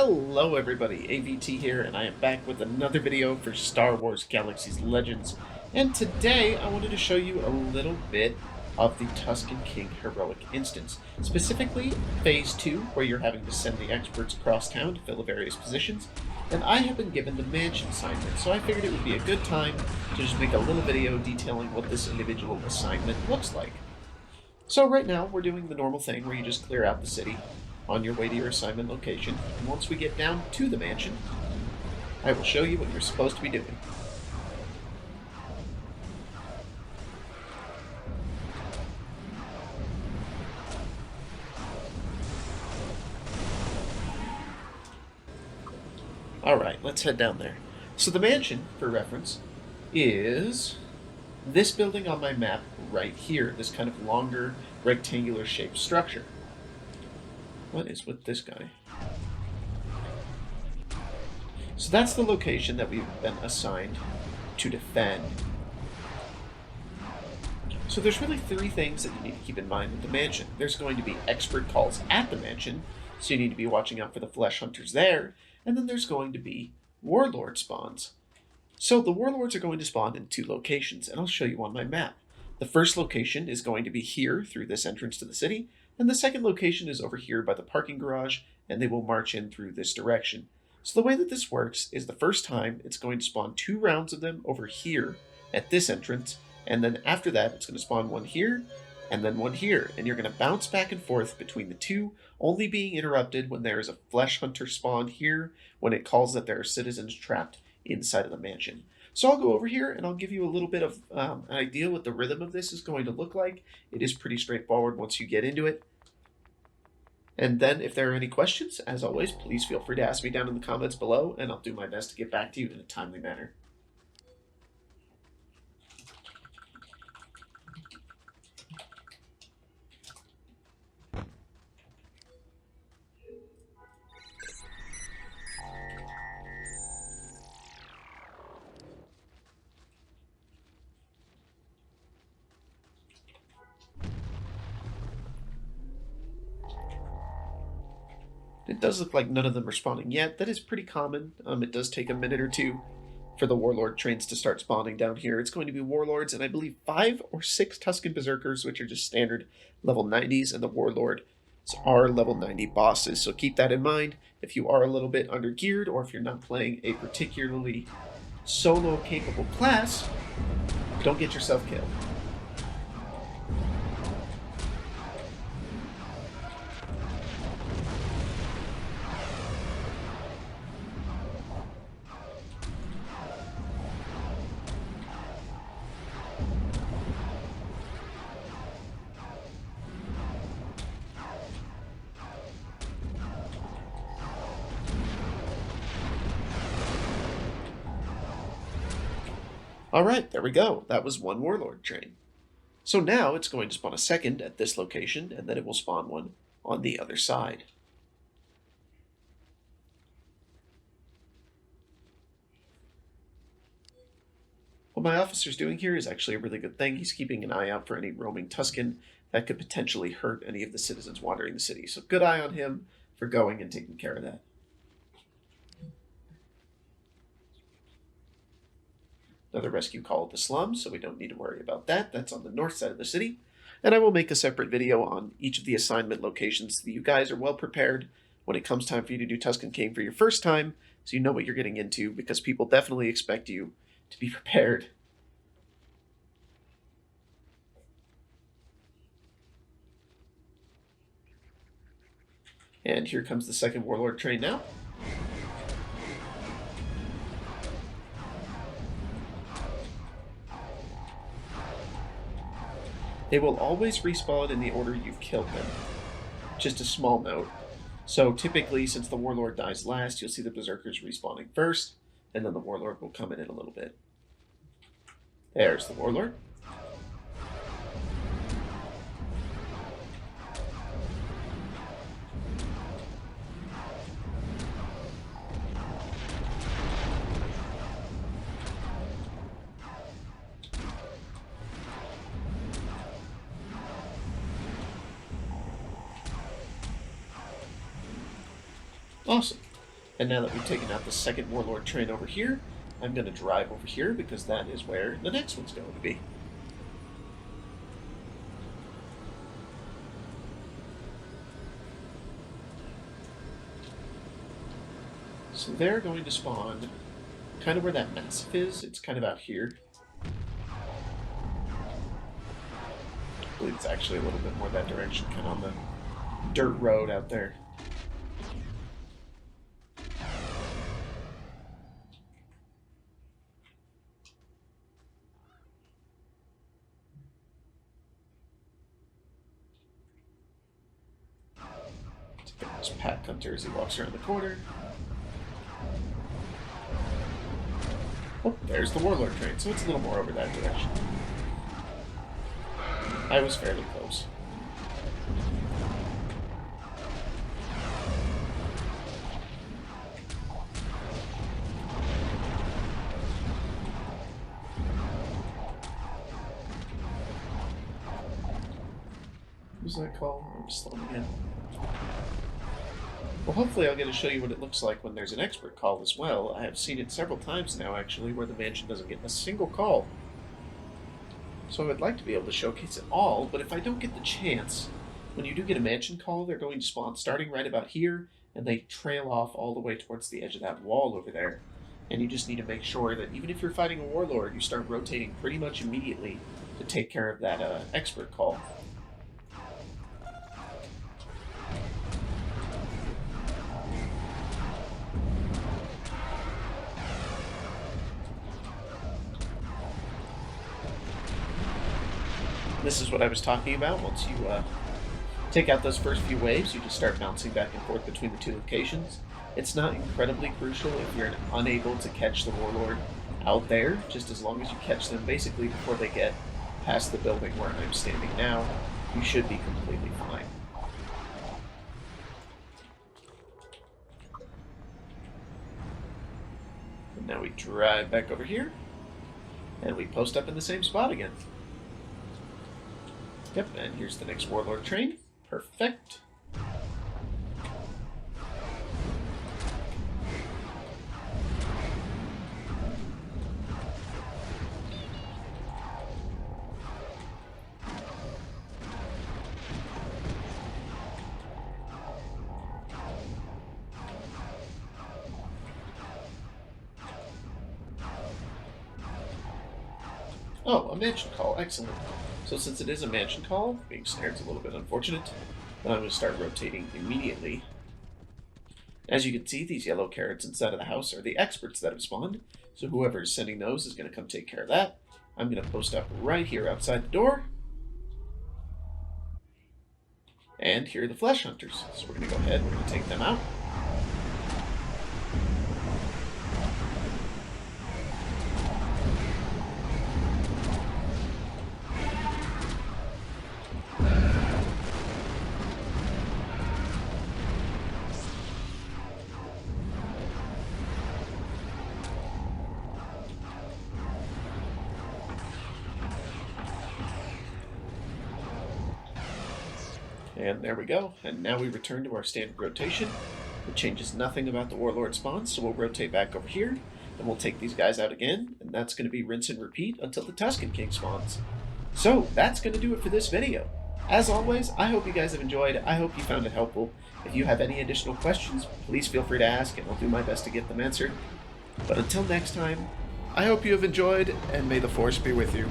Hello everybody, AVT here, and I am back with another video for Star Wars Galaxies Legends. And today I wanted to show you a little bit of the Tusken King heroic instance, specifically Phase 2, where you're having to send the experts across town to fill various positions. And I have been given the mansion assignment, so I figured it would be a good time to just make a little video detailing what this individual assignment looks like. So right now we're doing the normal thing where you just clear out the city on your way to your assignment location, and once we get down to the mansion, I will show you what you're supposed to be doing. Alright, let's head down there. So the mansion, for reference, is this building on my map right here, this kind of longer rectangular shaped structure. What is with this guy? So that's the location that we've been assigned to defend. So there's really three things that you need to keep in mind with the mansion. There's going to be expert calls at the mansion, so you need to be watching out for the flesh hunters there, and then there's going to be warlord spawns. So the warlords are going to spawn in two locations, and I'll show you on my map. The first location is going to be here through this entrance to the city, and the second location is over here by the parking garage, and they will march in through this direction. So the way that this works is the first time it's going to spawn 2 rounds of them over here at this entrance, and then after that it's going to spawn one here and then one here, and you're going to bounce back and forth between the two, only being interrupted when there is a flesh hunter spawn here when it calls that there are citizens trapped inside of the mansion. So I'll go over here and I'll give you a little bit of an idea what the rhythm of this is going to look like. It is pretty straightforward once you get into it. And then if there are any questions, as always, please feel free to ask me down in the comments below, and I'll do my best to get back to you in a timely manner. It does look like none of them are spawning yet. That is pretty common. It does take a minute or two for the warlord trains to start spawning down here. It's going to be warlords and I believe 5 or 6 Tusken berserkers, which are just standard level 90s, and the warlord are level 90 bosses. So keep that in mind if you are a little bit undergeared or if you're not playing a particularly solo capable class, don't get yourself killed. Alright, there we go. That was one warlord train. So now it's going to spawn a second at this location, and then it will spawn one on the other side. What my officer's doing here is actually a really good thing. He's keeping an eye out for any roaming Tusken that could potentially hurt any of the citizens wandering the city. So good eye on him for going and taking care of that. Another rescue call at the slums, so we don't need to worry about that. That's on the north side of the city. And I will make a separate video on each of the assignment locations so that you guys are well prepared when it comes time for you to do Tusken King for your first time, so you know what you're getting into, because people definitely expect you to be prepared. And here comes the second warlord train now. They will always respawn in the order you've killed them. Just a small note. So typically, since the warlord dies last, you'll see the berserkers respawning first, and then the warlord will come in a little bit. There's the warlord. Awesome. And now that we've taken out the second Warlord train over here, I'm going to drive over here because that is where the next one's going to be. So they're going to spawn kind of where that massif is. It's kind of out here. I believe it's actually a little bit more that direction, kind of on the dirt road out there. There's Pack Hunter as he walks around the corner. Oh, there's the Warlord train, so it's a little more over that direction. I was fairly close. What was that called? I'm slowing again. Well, hopefully I'll get to show you what it looks like when there's an expert call as well. I have seen it several times now, actually, where the mansion doesn't get a single call. So I would like to be able to showcase it all, but if I don't get the chance, when you do get a mansion call, they're going to spawn starting right about here, and they trail off all the way towards the edge of that wall over there. And you just need to make sure that even if you're fighting a warlord, you start rotating pretty much immediately to take care of that expert call. This is what I was talking about. Once you take out those first few waves, you just start bouncing back and forth between the two locations. It's not incredibly crucial if you're unable to catch the warlord out there, just as long as you catch them basically before they get past the building where I'm standing now, you should be completely fine. And now we drive back over here, and we post up in the same spot again. Yep, and here's the next Warlord train. Perfect. Oh, a mansion call. Excellent. So since it is a mansion call, being snared is a little bit unfortunate, but I'm going to start rotating immediately. As you can see, these yellow carrots inside of the house are the experts that have spawned, so whoever is sending those is going to come take care of that. I'm going to post up right here outside the door. And here are the flesh hunters. So we're going to go ahead, we're going to take them out. And there we go. And now we return to our standard rotation. It changes nothing about the Warlord spawns, so we'll rotate back over here. Then we'll take these guys out again, and that's going to be rinse and repeat until the Tusken King spawns. So that's going to do it for this video. As always, I hope you guys have enjoyed. I hope you found it helpful. If you have any additional questions, please feel free to ask, and I'll do my best to get them answered. But until next time, I hope you have enjoyed, and may the Force be with you.